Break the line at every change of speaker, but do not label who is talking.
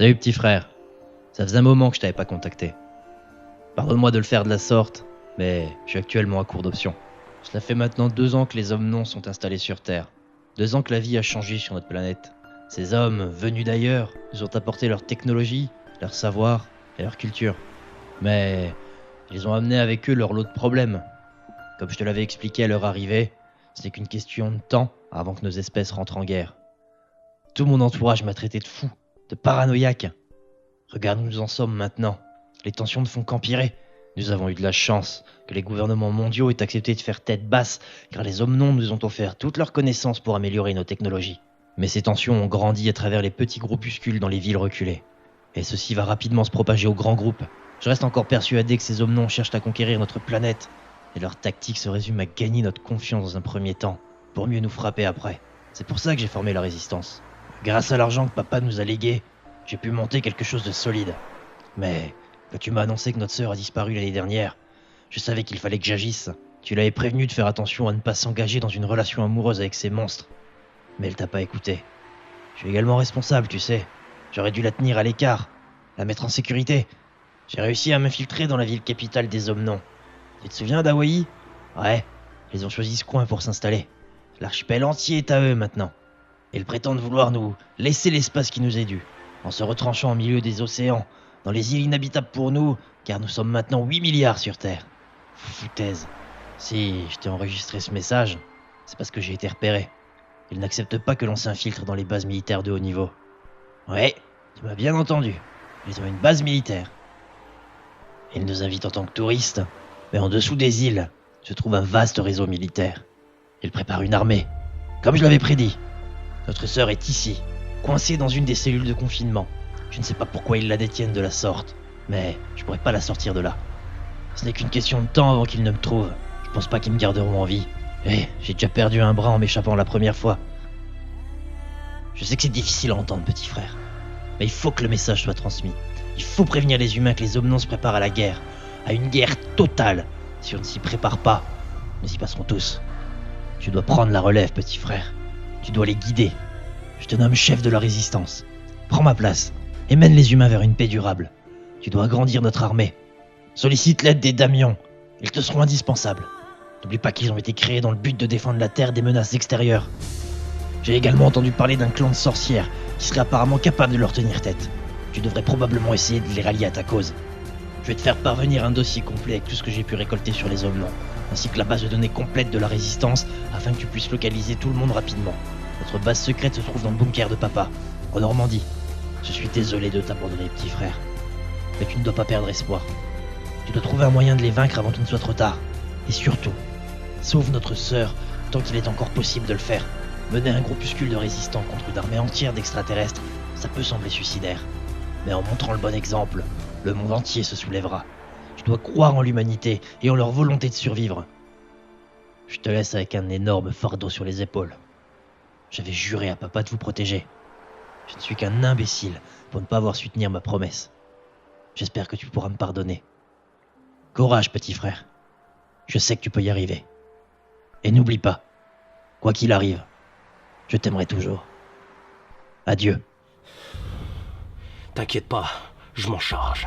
Salut petit frère, ça faisait un moment que je t'avais pas contacté. Pardonne-moi de le faire de la sorte, mais je suis actuellement à court d'options. Cela fait maintenant 2 ans que les hommes non sont installés sur Terre. 2 ans que la vie a changé sur notre planète. Ces hommes, venus d'ailleurs, nous ont apporté leur technologie, leur savoir et leur culture. Mais ils ont amené avec eux leur lot de problèmes. Comme je te l'avais expliqué à leur arrivée, ce n'est qu'une question de temps avant que nos espèces rentrent en guerre. Tout mon entourage m'a traité de fou, de paranoïaque. Regarde où nous en sommes maintenant. Les tensions ne font qu'empirer. Nous avons eu de la chance que les gouvernements mondiaux aient accepté de faire tête basse, car les hommes non nous ont offert toutes leurs connaissances pour améliorer nos technologies. Mais ces tensions ont grandi à travers les petits groupuscules dans les villes reculées. Et ceci va rapidement se propager aux grands groupes. Je reste encore persuadé que ces hommes non cherchent à conquérir notre planète. Et leur tactique se résume à gagner notre confiance dans un premier temps, pour mieux nous frapper après. C'est pour ça que j'ai formé la résistance. Grâce à l'argent que papa nous a légué, j'ai pu monter quelque chose de solide. Mais quand tu m'as annoncé que notre sœur a disparu l'année dernière, je savais qu'il fallait que j'agisse. Tu l'avais prévenue de faire attention à ne pas s'engager dans une relation amoureuse avec ces monstres. Mais elle t'a pas écouté. Je suis également responsable, tu sais. J'aurais dû la tenir à l'écart, la mettre en sécurité. J'ai réussi à m'infiltrer dans la ville capitale des hommes non. Tu te souviens d'Hawaï ? Ouais, ils ont choisi ce coin pour s'installer. L'archipel entier est à eux maintenant. Ils prétendent vouloir nous laisser l'espace qui nous est dû, en se retranchant au milieu des océans, dans les îles inhabitables pour nous, car nous sommes maintenant 8 milliards sur Terre. Foutaise. Si je t'ai enregistré ce message, c'est parce que j'ai été repéré. Ils n'acceptent pas que l'on s'infiltre dans les bases militaires de haut niveau. Ouais, tu m'as bien entendu. Ils ont une base militaire. Ils nous invitent en tant que touristes, mais en dessous des îles se trouve un vaste réseau militaire. Ils préparent une armée, comme je l'avais prédit. Notre sœur est ici, coincée dans une des cellules de confinement. Je ne sais pas pourquoi ils la détiennent de la sorte, mais je pourrais pas la sortir de là. Ce n'est qu'une question de temps avant qu'ils ne me trouvent. Je pense pas qu'ils me garderont en vie. J'ai déjà perdu un bras en m'échappant la première fois. Je sais que c'est difficile à entendre, petit frère, mais il faut que le message soit transmis. Il faut prévenir les humains que les hommes non se préparent à la guerre, à une guerre totale. Si on ne s'y prépare pas, nous y passerons tous. Tu dois prendre la relève, petit frère. Tu dois les guider. Je te nomme chef de la résistance. Prends ma place et mène les humains vers une paix durable. Tu dois agrandir notre armée. Sollicite l'aide des Damions. Ils te seront indispensables. N'oublie pas qu'ils ont été créés dans le but de défendre la Terre des menaces extérieures. J'ai également entendu parler d'un clan de sorcières qui serait apparemment capable de leur tenir tête. Tu devrais probablement essayer de les rallier à ta cause. Je vais te faire parvenir un dossier complet avec tout ce que j'ai pu récolter sur les hommes non, ainsi que la base de données complète de la résistance afin que tu puisses localiser tout le monde rapidement. Notre base secrète se trouve dans le bunker de papa, en Normandie. Je suis désolé de t'abandonner, petit frère, mais tu ne dois pas perdre espoir. Tu dois trouver un moyen de les vaincre avant qu'il ne soit trop tard. Et surtout, sauve notre sœur tant qu'il est encore possible de le faire. Mener un groupuscule de résistants contre une armée entière d'extraterrestres, ça peut sembler suicidaire. Mais en montrant le bon exemple, le monde entier se soulèvera. Tu dois croire en l'humanité et en leur volonté de survivre. Je te laisse avec un énorme fardeau sur les épaules. J'avais juré à papa de vous protéger. Je ne suis qu'un imbécile pour ne pas avoir su tenir ma promesse. J'espère que tu pourras me pardonner. Courage, petit frère. Je sais que tu peux y arriver. Et n'oublie pas, quoi qu'il arrive, je t'aimerai toujours. Adieu.
T'inquiète pas, je m'en charge.